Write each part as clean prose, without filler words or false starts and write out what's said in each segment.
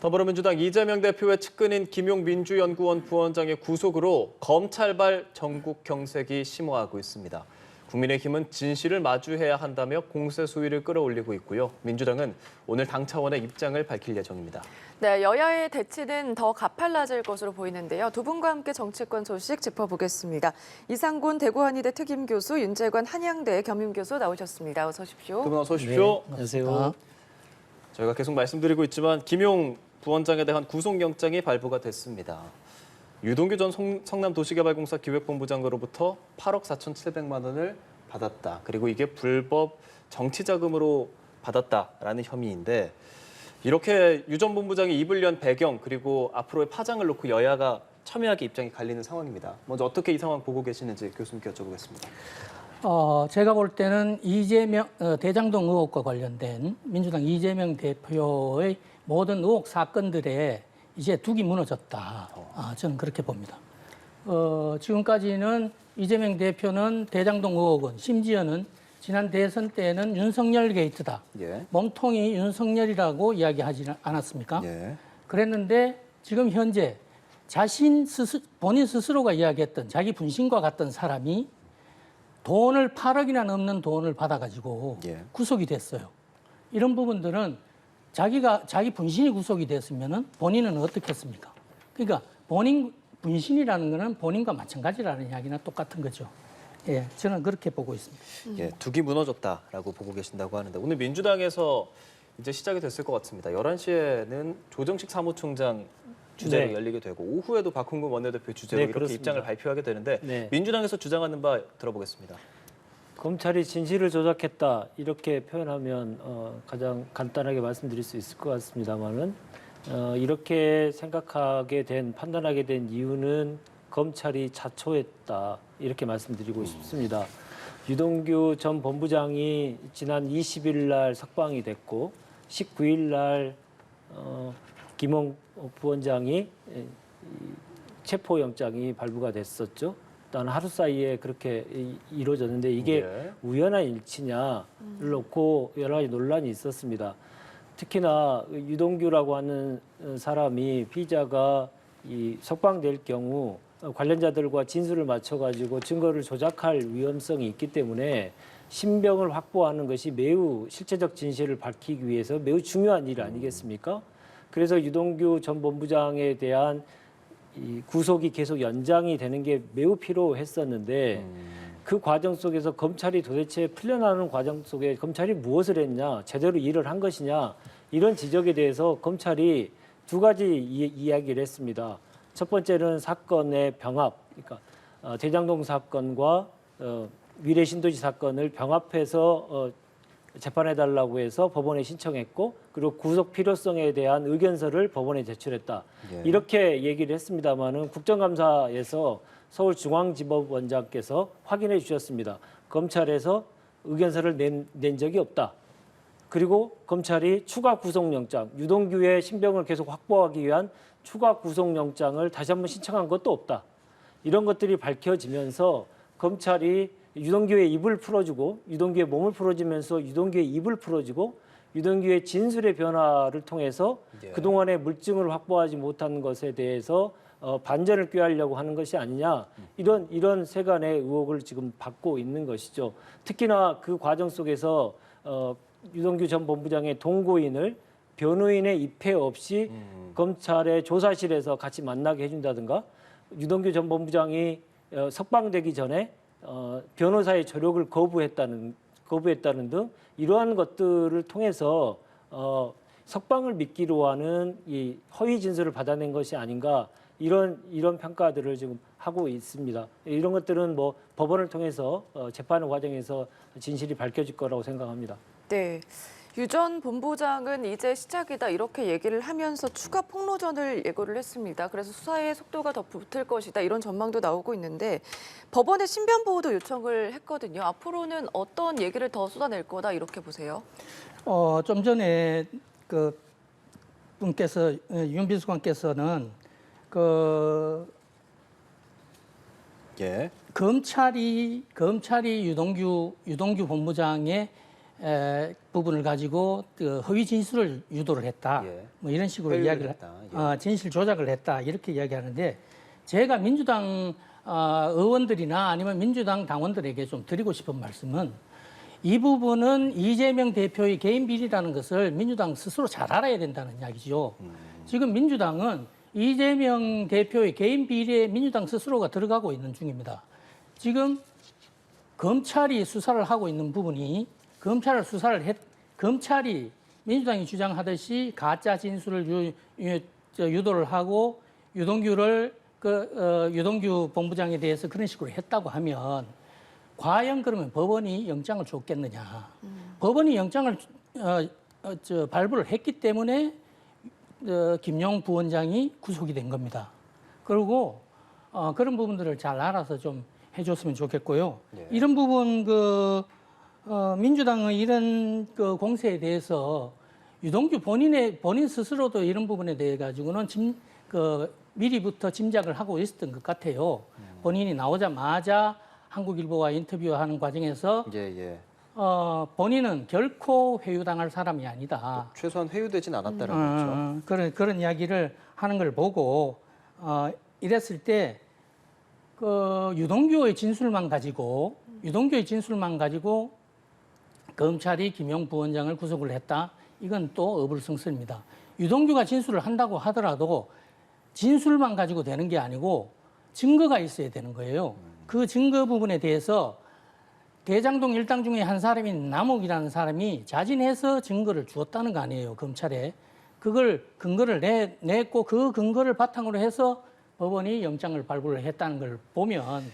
더불어민주당 이재명 대표의 측근인 김용 민주연구원 부원장의 구속으로 검찰발 전국 경색이 심화하고 있습니다. 국민의힘은 진실을 마주해야 한다며 공세 수위를 끌어올리고 있고요. 민주당은 오늘 당 차원의 입장을 밝힐 예정입니다. 네, 여야의 대치는 더 가팔라질 것으로 보이는데요. 두 분과 함께 정치권 소식 짚어보겠습니다. 이상곤 대구한의대 특임교수, 윤재관 한양대 겸임교수 나오셨습니다. 어서 오십시오. 두 분 어서 오십시오. 네, 안녕하세요. 저희가 계속 말씀드리고 있지만 김용 부원장에 대한 구속영장이 발부가 됐습니다. 유동규 전 성남도시개발공사 기획본부장으로부터 8억 4,700만 원을 받았다. 그리고 이게 불법 정치자금으로 받았다라는 혐의인데 이렇게 유 전 본부장이 입을 연 배경 그리고 앞으로의 파장을 놓고 여야가 첨예하게 입장이 갈리는 상황입니다. 먼저 어떻게 이 상황 보고 계시는지 교수님께 여쭤보겠습니다. 제가 볼 때는 이재명 대장동 의혹과 관련된 민주당 이재명 대표의 모든 의혹 사건들에 이제 둑이 무너졌다. 저는 그렇게 봅니다. 지금까지는 이재명 대표는 대장동 의혹은 심지어는 지난 대선 때는 윤석열 게이트다. 예. 몸통이 윤석열이라고 이야기하지 않았습니까? 예. 그랬는데 지금 현재 본인 스스로가 이야기했던 자기 분신과 같던 사람이 돈을 8억이나 넘는 돈을 받아가지고 예. 구속이 됐어요. 이런 부분들은 자기 분신이 구속이 됐으면은 본인은 어떻겠습니까? 그러니까 본인 분신이라는 거는 본인과 마찬가지라는 이야기나 똑같은 거죠. 예, 저는 그렇게 보고 있습니다. 예, 둑이 무너졌다라고 보고 계신다고 하는데 오늘 민주당에서 이제 시작이 됐을 것 같습니다. 11시에는 조정식 사무총장 주제로 네. 열리게 되고 오후에도 박홍근 원내대표 주제로 네, 이렇게 그렇습니다. 입장을 발표하게 되는데 네. 민주당에서 주장하는 바 들어보겠습니다. 검찰이 진실을 조작했다 이렇게 표현하면 가장 간단하게 말씀드릴 수 있을 것 같습니다만은 이렇게 판단하게 된 이유는 검찰이 자초했다 이렇게 말씀드리고 싶습니다. 유동규 전 본부장이 지난 20일 날 석방이 됐고 19일 날 김용 부원장이 체포영장이 발부가 됐었죠. 단 하루 사이에 그렇게 이루어졌는데 이게 네. 우연한 일치냐를 놓고 여러 가지 논란이 있었습니다. 특히나 유동규라고 하는 사람이 피의자가 석방될 경우 관련자들과 진술을 맞춰가지고 증거를 조작할 위험성이 있기 때문에 신병을 확보하는 것이 매우 실체적 진실을 밝히기 위해서 매우 중요한 일 아니겠습니까? 그래서 유동규 전 본부장에 대한 이 구속이 계속 연장이 되는 게 매우 필요했었는데 그 과정 속에서 검찰이 도대체 풀려나는 과정 속에 검찰이 무엇을 했냐, 제대로 일을 한 것이냐 이런 지적에 대해서 검찰이 두 가지 이야기를 했습니다. 첫 번째는 사건의 병합, 그러니까 대장동 사건과 위례 신도시 사건을 병합해서 재판해달라고 해서 법원에 신청했고 그리고 구속 필요성에 대한 의견서를 법원에 제출했다. 예. 이렇게 얘기를 했습니다마는 국정감사에서 서울중앙지법원장께서 확인해 주셨습니다. 검찰에서 의견서를 낸 적이 없다. 그리고 검찰이 추가 구속영장, 유동규의 신병을 계속 확보하기 위한 추가 구속영장을 다시 한번 신청한 것도 없다. 이런 것들이 밝혀지면서 검찰이 유동규의 입을 풀어주고 유동규의 몸을 풀어주면서 유동규의 입을 풀어주고 유동규의 진술의 변화를 통해서 예. 그동안의 물증을 확보하지 못한 것에 대해서 반전을 꾀하려고 하는 것이 아니냐 이런 세간의 의혹을 지금 받고 있는 것이죠. 특히나 그 과정 속에서 유동규 전 본부장의 동고인을 변호인의 입회 없이 검찰의 조사실에서 같이 만나게 해준다든가 유동규 전 본부장이 석방되기 전에 변호사의 조력을 거부했다는 등 이러한 것들을 통해서 석방을 미끼로 하는 이 허위 진술을 받아낸 것이 아닌가 이런 평가들을 지금 하고 있습니다. 이런 것들은 뭐 법원을 통해서 재판 과정에서 진실이 밝혀질 거라고 생각합니다. 네. 유 전 본부장은 이제 시작이다 이렇게 얘기를 하면서 추가 폭로전을 예고를 했습니다. 그래서 수사의 속도가 더 붙을 것이다 이런 전망도 나오고 있는데 법원에 신변 보호도 요청을 했거든요. 앞으로는 어떤 얘기를 더 쏟아낼 거다 이렇게 보세요? 좀 전에 그 분께서 윤 비서관께서는 예. 검찰이 유동규 본부장의 부분을 가지고 그 허위 진술을 유도를 했다. 예. 뭐 이런 식으로 회유를 이야기를 했다. 예. 진실 조작을 했다. 이렇게 이야기하는데 제가 민주당 의원들이나 아니면 민주당 당원들에게 좀 드리고 싶은 말씀은 이 부분은 이재명 대표의 개인 비리라는 것을 민주당 스스로 잘 알아야 된다는 이야기죠. 지금 민주당은 이재명 대표의 개인 비리에 민주당 스스로가 들어가고 있는 중입니다. 지금 검찰이 수사를 하고 있는 부분이 검찰이 민주당이 주장하듯이 가짜 진술을 유도를 하고 유동규를 유동규 본부장에 대해서 그런 식으로 했다고 하면 과연 그러면 법원이 영장을 줬겠느냐? 법원이 영장을 발부를 했기 때문에 김용 부원장이 구속이 된 겁니다. 그리고 그런 부분들을 잘 알아서 좀 해줬으면 좋겠고요. 네. 이런 부분 민주당의 이런 공세에 대해서 유동규 본인 스스로도 이런 부분에 대해 가지고는 미리부터 짐작을 하고 있었던 것 같아요. 본인이 나오자마자 한국일보와 인터뷰하는 과정에서 예. 본인은 결코 회유당할 사람이 아니다. 최소한 회유되진 않았다라는 거죠. 그런 이야기를 하는 걸 보고 이랬을 때 유동규의 진술만 가지고 검찰이 김용 부원장을 구속을 했다. 이건 또 어불성설입니다. 유동규가 진술을 한다고 하더라도 진술만 가지고 되는 게 아니고 증거가 있어야 되는 거예요. 그 증거 부분에 대해서 대장동 일당 중에 한 사람인 남욱이라는 사람이 자진해서 증거를 주었다는 거 아니에요, 검찰에. 그걸 근거를 냈고 그 근거를 바탕으로 해서 법원이 영장을 발부를 했다는 걸 보면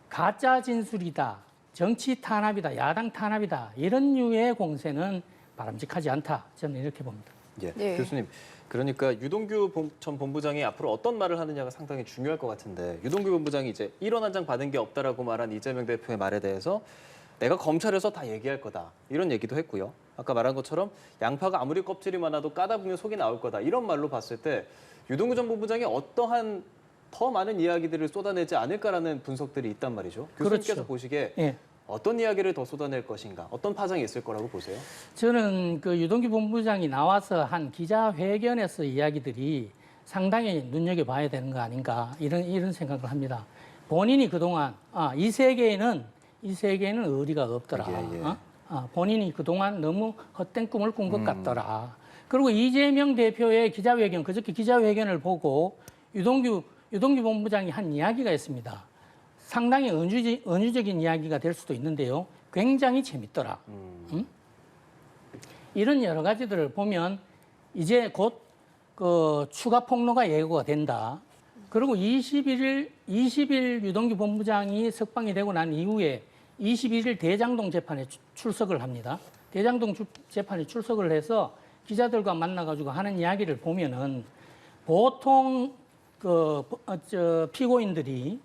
가짜 진술이다, 정치 탄압이다, 야당 탄압이다 이런 류의 공세는 바람직하지 않다. 저는 이렇게 봅니다. 예. 네. 교수님, 그러니까 유동규 전 본부장이 앞으로 어떤 말을 하느냐가 상당히 중요할 것 같은데 유동규 본부장이 이제 1원 한 장 받은 게 없다라고 말한 이재명 대표의 말에 대해서 내가 검찰에서 다 얘기할 거다 이런 얘기도 했고요. 아까 말한 것처럼 양파가 아무리 껍질이 많아도 까다 보면 속이 나올 거다 이런 말로 봤을 때 유동규 전 본부장이 어떠한 더 많은 이야기들을 쏟아내지 않을까라는 분석들이 있단 말이죠. 교수님께서 그렇죠. 보시기에 예. 어떤 이야기를 더 쏟아낼 것인가, 어떤 파장이 있을 거라고 보세요? 저는 유동규 본부장이 나와서 한 기자회견에서 이야기들이 상당히 눈여겨봐야 되는 거 아닌가 이런 생각을 합니다. 본인이 그동안 이 세계에는 의리가 없더라. 예. 본인이 그동안 너무 헛된 꿈을 꾼 것 같더라. 그리고 이재명 대표의 기자회견, 그저께 기자회견을 보고 유동규 본부장이 한 이야기가 있습니다. 상당히 은유적인 이야기가 될 수도 있는데요. 굉장히 재밌더라. 이런 여러 가지들을 보면 이제 곧 추가 폭로가 예고가 된다. 그리고 20일 유동규 본부장이 석방이 되고 난 이후에 21일 대장동 재판에 출석을 합니다. 대장동 재판에 출석을 해서 기자들과 만나가지고 하는 이야기를 보면은 보통 피고인들이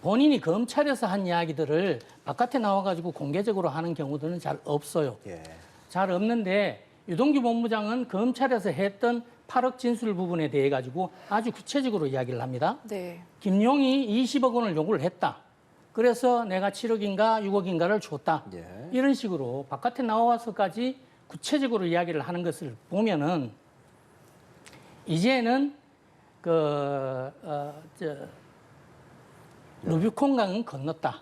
본인이 검찰에서 한 이야기들을 바깥에 나와가지고 공개적으로 하는 경우들은 잘 없어요. 예. 잘 없는데 유동규 본부장은 검찰에서 했던 8억 진술 부분에 대해 가지고 아주 구체적으로 이야기를 합니다. 네. 김용이 20억 원을 요구를 했다. 그래서 내가 7억인가 6억인가를 줬다. 예. 이런 식으로 바깥에 나와서까지 구체적으로 이야기를 하는 것을 보면은 이제는 루비콘강은 건넜다.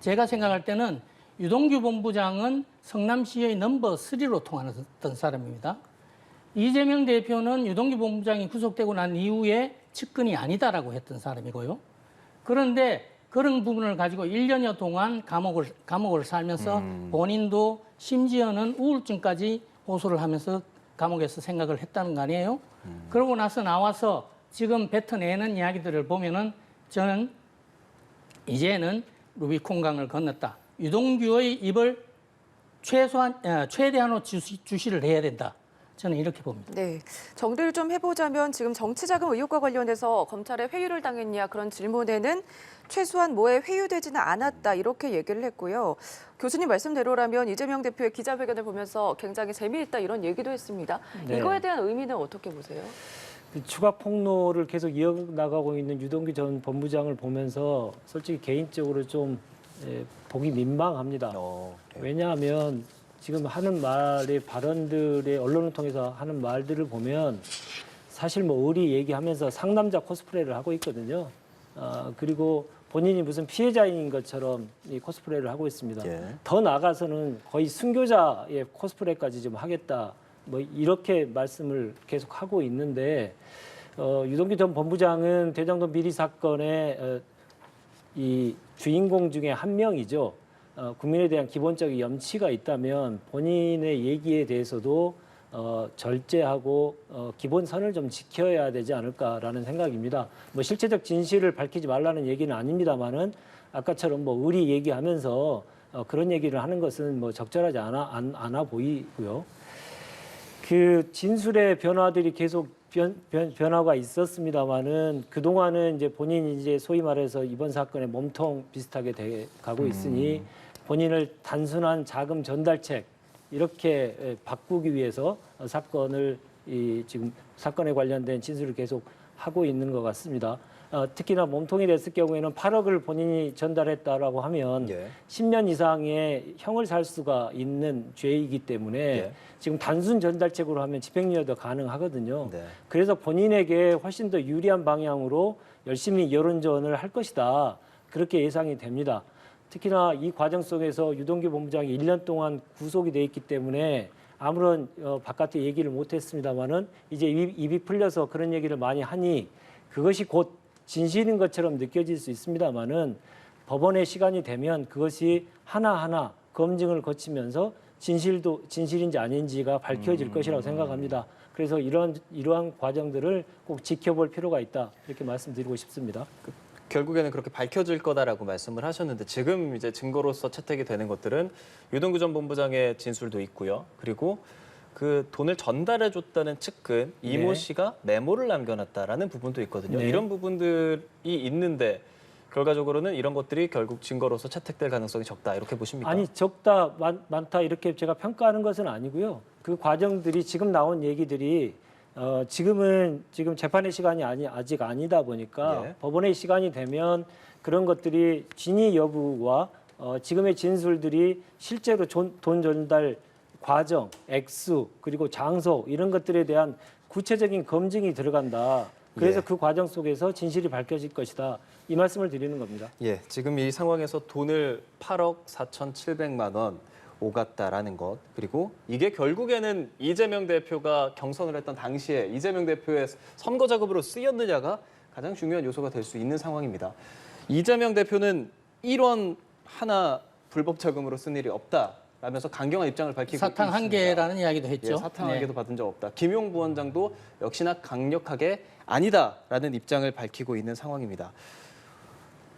제가 생각할 때는 유동규 본부장은 성남시의 넘버 3로 통하던 사람입니다. 이재명 대표는 유동규 본부장이 구속되고 난 이후에 측근이 아니다라고 했던 사람이고요. 그런데 그런 부분을 가지고 1년여 동안 감옥을 살면서 본인도 심지어는 우울증까지 호소를 하면서 감옥에서 생각을 했다는 거 아니에요? 그러고 나서 나와서 지금 뱉어내는 이야기들을 보면은 저는 이제는 루비콘강을 건넜다. 유동규의 입을 최대한으로 주시를 해야 된다. 저는 이렇게 봅니다. 네. 정리를 좀 해보자면 지금 정치자금 의혹과 관련해서 검찰에 회유를 당했냐 그런 질문에는 최소한 뭐에 회유되지는 않았다 이렇게 얘기를 했고요. 교수님 말씀대로라면 이재명 대표의 기자회견을 보면서 굉장히 재미있다 이런 얘기도 했습니다. 네. 이거에 대한 의미는 어떻게 보세요? 추가 폭로를 계속 이어나가고 있는 유동규 전 본부장을 보면서 솔직히 개인적으로 좀 보기 민망합니다. 네. 왜냐하면 지금 하는 말의 발언들의 언론을 통해서 하는 말들을 보면 사실 뭐 의리 얘기하면서 상남자 코스프레를 하고 있거든요. 그리고 본인이 무슨 피해자인 것처럼 이 코스프레를 하고 있습니다. 예. 더 나아가서는 거의 순교자의 코스프레까지 좀 하겠다. 뭐 이렇게 말씀을 계속 하고 있는데 유동규 전 본부장은 대장동 비리 사건의 이 주인공 중에 한 명이죠. 국민에 대한 기본적인 염치가 있다면 본인의 얘기에 대해서도 절제하고 기본선을 좀 지켜야 되지 않을까라는 생각입니다. 뭐 실체적 진실을 밝히지 말라는 얘기는 아닙니다만은 아까처럼 뭐 의리 얘기하면서 그런 얘기를 하는 것은 뭐 적절하지 않아 보이고요. 그 진술의 변화들이 계속 변화가 있었습니다만은 그 동안은 이제 본인이 이제 소위 말해서 이번 사건의 몸통 비슷하게 돼 가고 있으니 본인을 단순한 자금 전달책 이렇게 바꾸기 위해서 사건을 지금 사건에 관련된 진술을 계속 하고 있는 것 같습니다. 특히나 몸통이 됐을 경우에는 8억을 본인이 전달했다라고 하면 예. 10년 이상의 형을 살 수가 있는 죄이기 때문에 예. 지금 단순 전달책으로 하면 집행유예도 가능하거든요. 네. 그래서 본인에게 훨씬 더 유리한 방향으로 열심히 여론전을 할 것이다. 그렇게 예상이 됩니다. 특히나 이 과정 속에서 유동규 본부장이 1년 동안 구속이 돼 있기 때문에 아무런 바깥에 얘기를 못했습니다마는 이제 입이 풀려서 그런 얘기를 많이 하니 그것이 곧 진실인 것처럼 느껴질 수 있습니다마는 법원의 시간이 되면 그것이 하나하나 검증을 거치면서 진실인지 아닌지가 밝혀질 것이라고 생각합니다. 그래서 이러한 과정들을 꼭 지켜볼 필요가 있다 이렇게 말씀드리고 싶습니다. 결국에는 그렇게 밝혀질 거다라고 말씀을 하셨는데 지금 이제 증거로서 채택이 되는 것들은 유동규 전 본부장의 진술도 있고요. 그리고 그 돈을 전달해 줬다는 측근 이모 네. 씨가 메모를 남겨놨다라는 부분도 있거든요. 네. 이런 부분들이 있는데 결과적으로는 이런 것들이 결국 증거로서 채택될 가능성이 적다 이렇게 보십니까? 아니 적다 많다 이렇게 제가 평가하는 것은 아니고요. 그 과정들이 지금 나온 얘기들이 지금 재판의 시간이 아직 아니다 보니까 예. 법원의 시간이 되면 그런 것들이 진위 여부와 지금의 진술들이 실제로 돈 전달 과정, 액수 그리고 장소 이런 것들에 대한 구체적인 검증이 들어간다. 그래서 예. 그 과정 속에서 진실이 밝혀질 것이다. 이 말씀을 드리는 겁니다. 예, 지금 이 상황에서 돈을 8억 4,700만 원 오갔다라는 것 그리고 이게 결국에는 이재명 대표가 경선을 했던 당시에 이재명 대표의 선거 자금으로 쓰였느냐가 가장 중요한 요소가 될 수 있는 상황입니다. 이재명 대표는 1원 하나 불법 자금으로 쓴 일이 없다라면서 강경한 입장을 밝히고 사탕 한 있습니다. 개라는 이야기도 했죠. 예, 사탕 한 개도 받은 적 없다. 김용 부원장도 역시나 강력하게 아니다라는 입장을 밝히고 있는 상황입니다.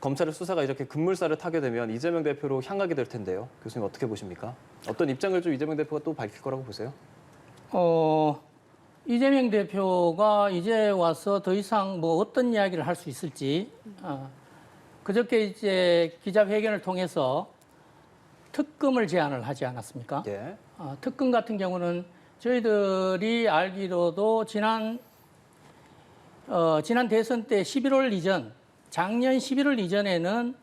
검찰의 수사가 이렇게 급물살을 타게 되면 이재명 대표로 향하게 될 텐데요. 교수님 어떻게 보십니까? 어떤 입장을 좀 이재명 대표가 또 밝힐 거라고 보세요? 이재명 대표가 이제 와서 더 이상 뭐 어떤 이야기를 할 수 있을지 그저께 이제 기자회견을 통해서 특검을 제안을 하지 않았습니까? 예. 특검 같은 경우는 저희들이 알기로도 지난 대선 때 11월 이전, 작년 11월 이전에는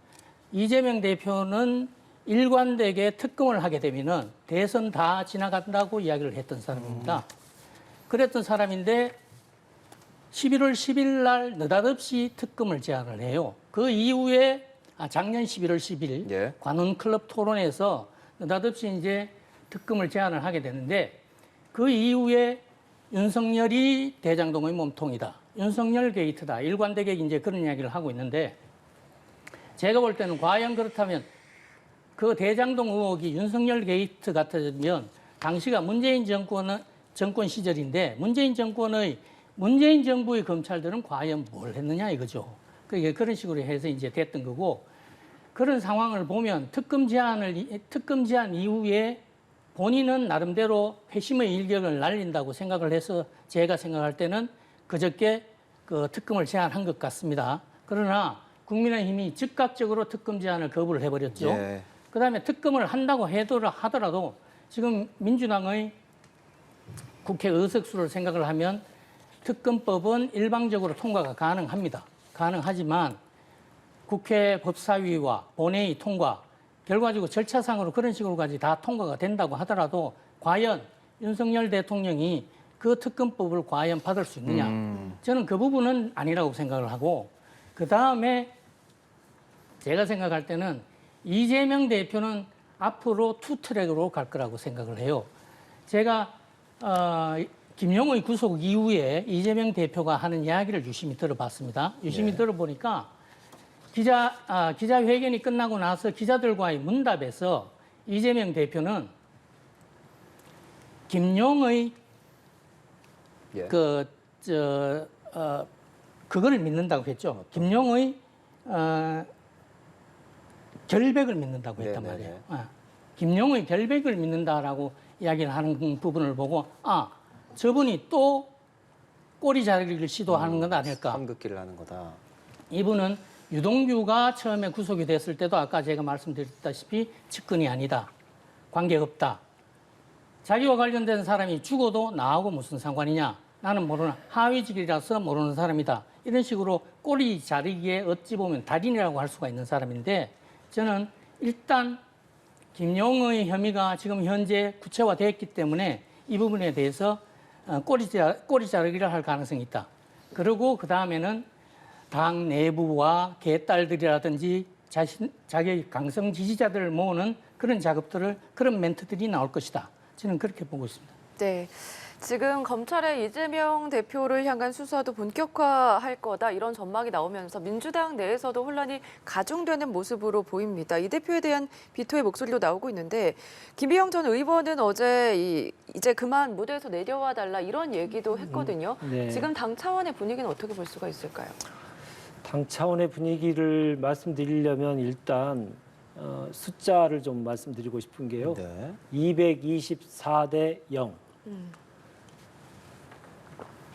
이재명 대표는 일관되게 특검을 하게 되면은 대선 다 지나간다고 이야기를 했던 사람입니다. 그랬던 사람인데 11월 10일 날 느닷없이 특검을 제안을 해요. 그 이후에 작년 11월 10일 예. 관훈클럽 토론에서 느닷없이 이제 특검을 제안을 하게 되는데 그 이후에 윤석열이 대장동의 몸통이다. 윤석열 게이트다. 일관되게 이제 그런 이야기를 하고 있는데 제가 볼 때는 과연 그렇다면 그 대장동 의혹이 윤석열 게이트 같으면 당시가 문재인 정권 시절인데 문재인 정부의 검찰들은 과연 뭘 했느냐 이거죠. 그게 그런 식으로 해서 이제 됐던 거고 그런 상황을 보면 특검 제안 이후에 본인은 나름대로 회심의 일격을 날린다고 생각을 해서 제가 생각할 때는 그저께 그 특검을 제안한 것 같습니다. 그러나 국민의힘이 즉각적으로 특검 제안을 거부를 해버렸죠. 예. 그다음에 특검을 한다고 하더라도 지금 민주당의 국회 의석수를 생각을 하면 특검법은 일방적으로 통과가 가능합니다. 가능하지만 국회 법사위와 본회의 통과 결과적으로 절차상으로 그런 식으로까지 다 통과가 된다고 하더라도 과연 윤석열 대통령이 그 특검법을 과연 받을 수 있느냐. 저는 그 부분은 아니라고 생각을 하고 그다음에 제가 생각할 때는 이재명 대표는 앞으로 투트랙으로 갈 거라고 생각을 해요. 제가 김용의 구속 이후에 이재명 대표가 하는 이야기를 유심히 들어봤습니다. 유심히 들어보니까 기자회견이 끝나고 나서 기자들과의 문답에서 이재명 대표는 김용의 예. 그거를 믿는다고 했죠. 김용의 결백을 믿는다고 했단 네네네. 말이에요. 김용의 결백을 믿는다라고 이야기를 하는 부분을 보고 저분이 또 꼬리 자르기를 시도하는 건 아닐까. 삼극기를 하는 거다. 이분은 유동규가 처음에 구속이 됐을 때도 아까 제가 말씀드렸다시피 측근이 아니다. 관계없다. 자기와 관련된 사람이 죽어도 나하고 무슨 상관이냐. 나는 모르는 하위직이라서 모르는 사람이다. 이런 식으로 꼬리 자르기에 어찌 보면 달인이라고 할 수가 있는 사람인데 저는 일단 김용의 혐의가 지금 현재 구체화됐기 때문에 이 부분에 대해서 꼬리 자르기를 할 가능성이 있다. 그리고 그 다음에는 당 내부와 개딸들이라든지 자기 강성 지지자들을 모으는 그런 작업들을 그런 멘트들이 나올 것이다. 저는 그렇게 보고 있습니다. 네. 지금 검찰의 이재명 대표를 향한 수사도 본격화할 거다 이런 전망이 나오면서 민주당 내에서도 혼란이 가중되는 모습으로 보입니다. 이 대표에 대한 비토의 목소리도 나오고 있는데 김희영 전 의원은 어제 이제 그만 무대에서 내려와 달라 이런 얘기도 했거든요. 네. 지금 당 차원의 분위기는 어떻게 볼 수가 있을까요? 당 차원의 분위기를 말씀드리려면 일단 숫자를 좀 말씀드리고 싶은 게요. 네. 224대 0.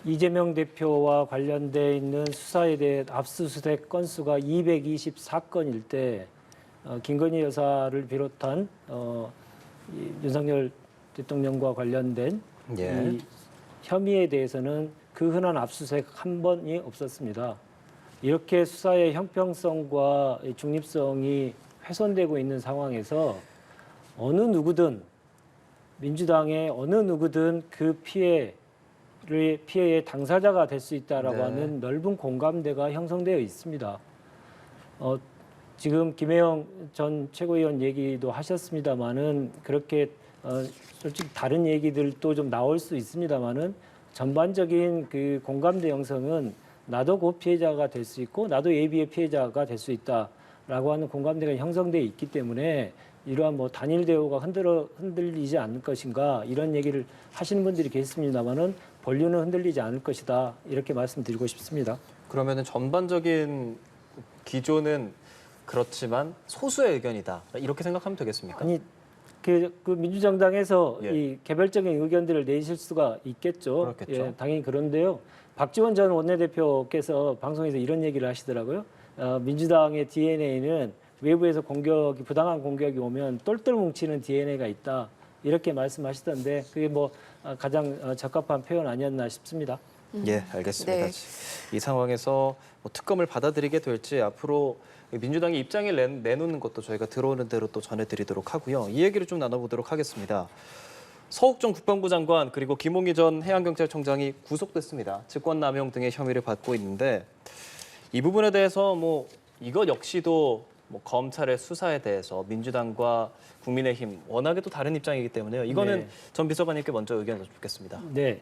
이재명 대표와 관련돼 있는 수사에 대해 압수수색 건수가 224건일 때 김건희 여사를 비롯한 윤석열 대통령과 관련된 예. 이 혐의에 대해서는 그 흔한 압수수색 한 번이 없었습니다. 이렇게 수사의 형평성과 중립성이 훼손되고 있는 상황에서 어느 누구든 민주당의 어느 누구든 그 피해의 당사자가 될 수 있다라고 네. 하는 넓은 공감대가 형성되어 있습니다. 지금 김혜영 전 최고위원 얘기도 하셨습니다만은 그렇게 솔직히 다른 얘기들도 좀 나올 수 있습니다만은 전반적인 그 공감대 형성은 나도 그 피해자가 될 수 있고 나도 예비의 피해자가 될 수 있다라고 하는 공감대가 형성되어 있기 때문에 이러한 뭐 단일 대우가 흔들리지 않을 것인가 이런 얘기를 하시는 분들이 계십니다만은 본류는 흔들리지 않을 것이다 이렇게 말씀드리고 싶습니다. 그러면은 전반적인 기조는 그렇지만 소수의 의견이다. 이렇게 생각하면 되겠습니까? 아니 그 민주정당에서 예. 이 개별적인 의견들을 내실 수가 있겠죠. 그렇겠죠. 예, 당연히 그런데요. 박지원 전 원내대표께서 방송에서 이런 얘기를 하시더라고요. 민주당의 DNA는 외부에서 부당한 공격이 오면 똘똘 뭉치는 DNA가 있다. 이렇게 말씀하시던데 그게 뭐 가장 적합한 표현 아니었나 싶습니다. 예, 알겠습니다. 네. 이 상황에서 뭐 특검을 받아들이게 될지 앞으로 민주당이 입장을 내놓는 것도 저희가 들어오는 대로 또 전해드리도록 하고요. 이 얘기를 좀 나눠보도록 하겠습니다. 서욱 전 국방부 장관 그리고 김홍희 전 해양경찰청장이 구속됐습니다. 직권남용 등의 혐의를 받고 있는데 이 부분에 대해서 뭐 이것 역시도 뭐 검찰의 수사에 대해서 민주당과 국민의힘 워낙에 또 다른 입장이기 때문에요. 이거는 네. 전 비서관님께 먼저 의견을 듣겠습니다. 네,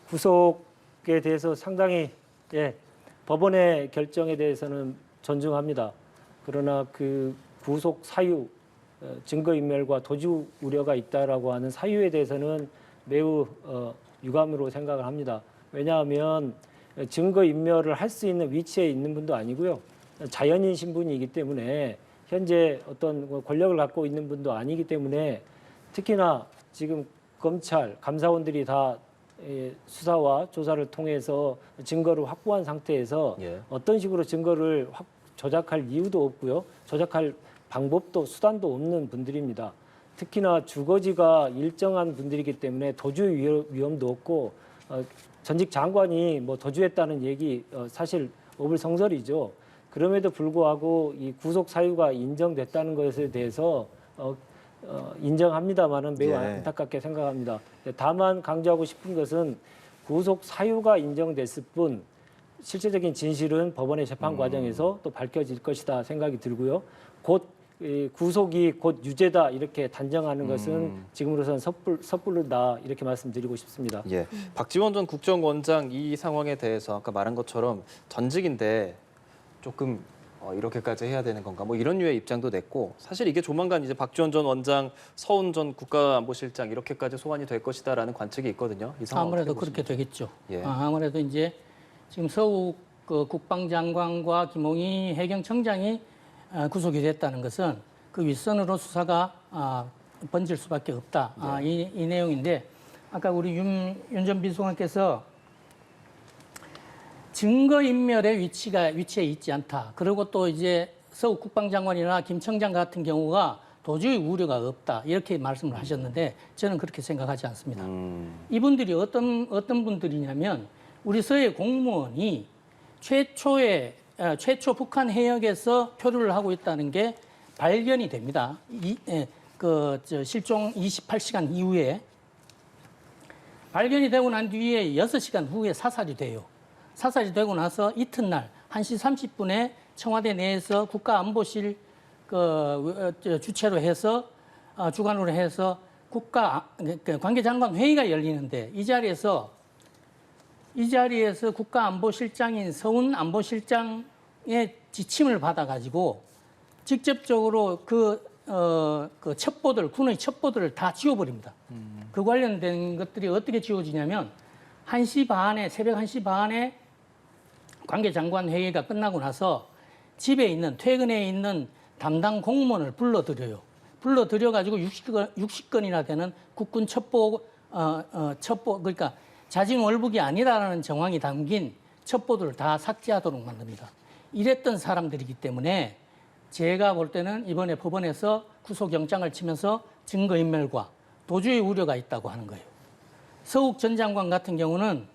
구속에 대해서 상당히 법원의 결정에 대해서는 존중합니다. 그러나 그 구속 사유, 증거인멸과 도주 우려가 있다라고 하는 사유에 대해서는 매우 유감으로 생각을 합니다. 왜냐하면 증거인멸을 할 수 있는 위치에 있는 분도 아니고요. 자연인 신분이기 때문에 현재 어떤 권력을 갖고 있는 분도 아니기 때문에 특히나 지금 검찰, 감사원들이 다 수사와 조사를 통해서 증거를 확보한 상태에서 예. 어떤 식으로 증거를 조작할 이유도 없고요. 조작할 방법도 수단도 없는 분들입니다. 특히나 주거지가 일정한 분들이기 때문에 도주 위험도 없고 전직 장관이 뭐 도주했다는 얘기 사실 어불성설이죠. 그럼에도 불구하고 이 구속 사유가 인정됐다는 것에 대해서 인정합니다만은 매우 예. 안타깝게 생각합니다. 다만 강조하고 싶은 것은 구속 사유가 인정됐을 뿐 실제적인 진실은 법원의 재판 과정에서 또 밝혀질 것이다 생각이 들고요. 곧 이 구속이 곧 유죄다 이렇게 단정하는 것은 지금으로서는 섣부르다 이렇게 말씀드리고 싶습니다. 예. 박지원 전 국정원장 이 상황에 대해서 아까 말한 것처럼 전직인데 조금 이렇게까지 해야 되는 건가? 뭐 이런 류의 입장도 냈고 사실 이게 조만간 이제 박지원 전 원장, 서훈 전 국가안보실장 이렇게까지 소환이 될 것이다라는 관측이 있거든요. 이 상황 아무래도 어떻게 그렇게 보십니까? 되겠죠. 예. 아무래도 이제 지금 서욱 그 국방장관과 김홍희 해경청장이 구속이 됐다는 것은 그 윗선으로 수사가 번질 수밖에 없다. 이 내용인데 아까 우리 윤 전 비서관께서 증거인멸의 위치에 있지 않다. 그리고 또 이제 서욱 국방장관이나 김 청장 같은 경우가 도저히 우려가 없다. 이렇게 말씀을 하셨는데 저는 그렇게 생각하지 않습니다. 이분들이 어떤 분들이냐면 우리 서해 공무원이 최초 북한 해역에서 표류를 하고 있다는 게 발견이 됩니다. 실종 28시간 이후에 발견이 되고 난 뒤에 6시간 후에 사살이 돼요. 사살이 되고 나서 이튿날 1시 30분에 청와대 내에서 국가안보실 주최로 해서 주관으로 해서 관계장관 회의가 열리는데 이 자리에서 국가안보실장인 서훈 안보실장의 지침을 받아가지고 직접적으로 군의 첩보들을 다 지워버립니다. 그 관련된 것들이 어떻게 지워지냐면 새벽 1시 반에 관계장관 회의가 끝나고 나서 퇴근에 있는 담당 공무원을 불러들여가지고 60건이나 되는 국군 첩보, 그러니까 자진월북이 아니라는 정황이 담긴 첩보들을 다 삭제하도록 만듭니다. 이랬던 사람들이기 때문에 제가 볼 때는 이번에 법원에서 구속영장을 치면서 증거인멸과 도주의 우려가 있다고 하는 거예요. 서욱 전 장관 같은 경우는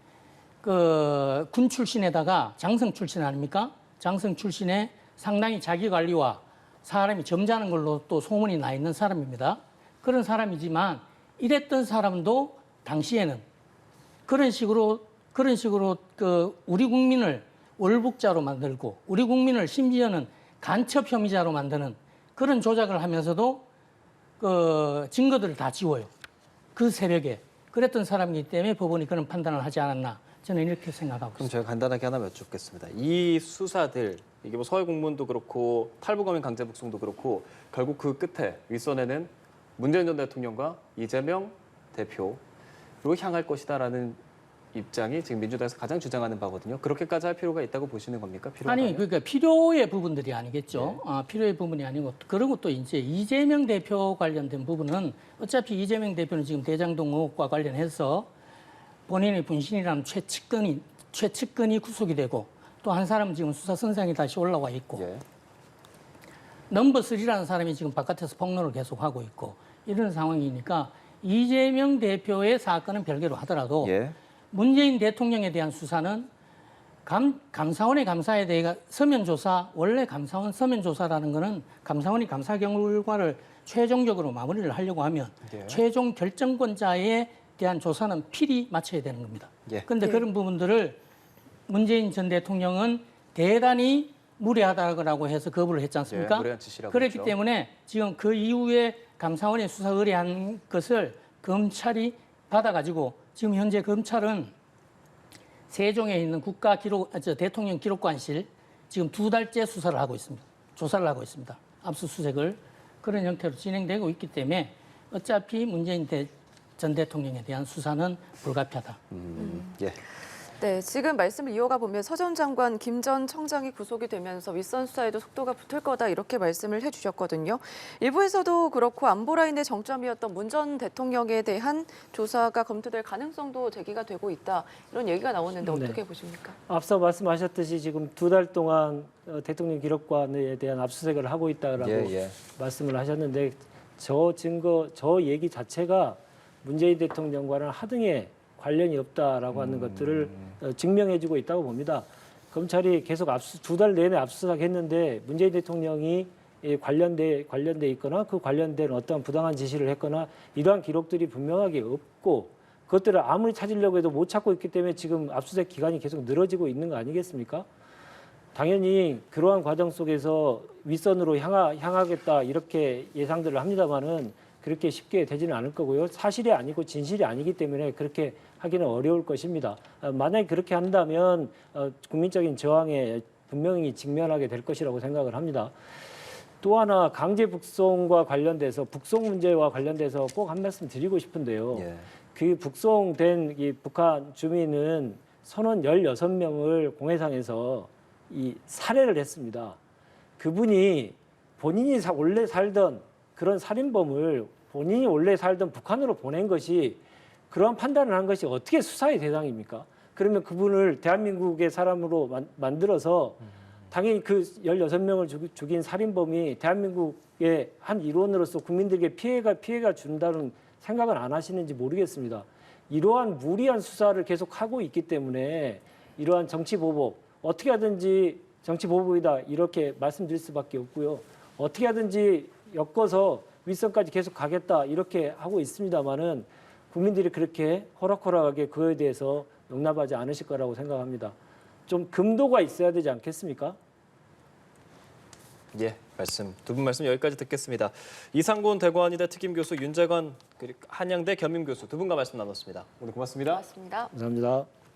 군 출신에다가 장성 출신 아닙니까? 장성 출신에 상당히 자기관리와 사람이 점잖은 걸로 또 소문이 나 있는 사람입니다. 그런 사람이지만 이랬던 사람도 당시에는 그런 식으로 우리 국민을 월북자로 만들고 우리 국민을 심지어는 간첩 혐의자로 만드는 그런 조작을 하면서도 증거들을 다 지워요. 그 새벽에 그랬던 사람이기 때문에 법원이 그런 판단을 하지 않았나 저는 이렇게 생각하고 그럼 있습니다. 제가 간단하게 하나 여쭙겠습니다. 이 수사들 이게 뭐 서해 공무원도 그렇고 탈북어민 강제북송도 그렇고 결국 그 끝에 윗선에는 문재인 전 대통령과 이재명 대표로 향할 것이다라는 입장이 지금 민주당에서 가장 주장하는 바거든요. 그렇게까지 할 필요가 있다고 보시는 겁니까? 아니 그러니까 필요의 부분들이 아니겠죠. 필요의 부분이 아니고 그리고 또 이제 이재명 대표 관련된 부분은 어차피 이재명 대표는 지금 대장동 의혹과 관련해서 본인의 분신이라는 최측근이 구속이 되고 또 한 사람은 지금 수사 선상에 다시 올라와 있고 넘버 3라는 사람이 지금 바깥에서 폭로를 계속하고 있고 이런 상황이니까 이재명 대표의 사건은 별개로 하더라도 문재인 대통령에 대한 수사는 감사원의 감사에 대해 서면 조사, 원래 감사원 서면 조사라는 거는 감사원이 감사 결과를 최종적으로 마무리를 하려고 하면 최종 결정권자에 대한 조사는 필히 마쳐야 되는 겁니다. 그런데 그런 부분들을 문재인 전 대통령은 대단히 무례하다고 해서 거부를 했지 않습니까? 무례한 짓이라고 그랬기 했죠. 때문에 지금 그 이후에 감사원이 수사 의뢰한 것을 검찰이 받아가지고 지금 현재 검찰은 세종에 있는 대통령 기록관실 지금 2달째 조사를 하고 있습니다. 압수수색을 그런 형태로 진행되고 있기 때문에 어차피 문재인 전 대통령에 대한 수사는 불가피하다. 네, 지금 말씀을 이어가 보면 서 전 장관, 김 전 청장이 구속이 되면서 윗선 수사에도 속도가 붙을 거다 이렇게 말씀을 해주셨거든요. 일부에서도 그렇고 안보라인의 정점이었던 문 전 대통령에 대한 조사가 검토될 가능성도 제기가 되고 있다 이런 얘기가 나오는데 어떻게 보십니까? 앞서 말씀하셨듯이 지금 2달 동안 대통령 기록관에 대한 압수수색을 하고 있다라고 말씀을 하셨는데 저 얘기 자체가 문재인 대통령과는 하등의 관련이 없다라고 하는 것들을 증명해주고 있다고 봅니다. 검찰이 계속 두 달 내내 압수수색했는데 문재인 대통령이 관련돼 있거나 그 관련된 어떤 부당한 지시를 했거나 이러한 기록들이 분명하게 없고 그것들을 아무리 찾으려고 해도 못 찾고 있기 때문에 지금 압수수색 기간이 계속 늘어지고 있는 거 아니겠습니까? 당연히 그러한 과정 속에서 윗선으로 향하겠다 이렇게 예상들을 합니다만은 그렇게 쉽게 되지는 않을 거고요. 사실이 아니고 진실이 아니기 때문에 그렇게 하기는 어려울 것입니다. 만약에 그렇게 한다면 국민적인 저항에 분명히 직면하게 될 것이라고 생각을 합니다. 또 하나 강제 북송과 관련돼서 북송 문제와 관련돼서 꼭 한 말씀 드리고 싶은데요. 예. 그 북송된 이 북한 주민은 선원 16명을 공해상에서 이 살해를 했습니다. 그분이 본인이 원래 살던 그런 살인범을 본인이 원래 살던 북한으로 보낸 것이 그러한 판단을 한 것이 어떻게 수사의 대상입니까? 그러면 그분을 대한민국의 사람으로 만들어서 당연히 그 16명을 죽인 살인범이 대한민국의 한 일원으로서 국민들에게 피해가 준다는 생각은 안 하시는지 모르겠습니다. 이러한 무리한 수사를 계속 하고 있기 때문에 이러한 정치보복, 어떻게 하든지 정치보복이다 이렇게 말씀드릴 수밖에 없고요. 어떻게 하든지 엮어서 윗선까지 계속 가겠다 이렇게 하고 있습니다만은 국민들이 그렇게 호락호락하게 그거에 대해서 용납하지 않으실 거라고 생각합니다. 좀 금도가 있어야 되지 않겠습니까? 예, 두 분 말씀 여기까지 듣겠습니다. 이상곤 대구한의대 특임교수, 윤재관 한양대 겸임교수 두 분과 말씀 나눴습니다. 오늘 고맙습니다. 고맙습니다. 감사합니다.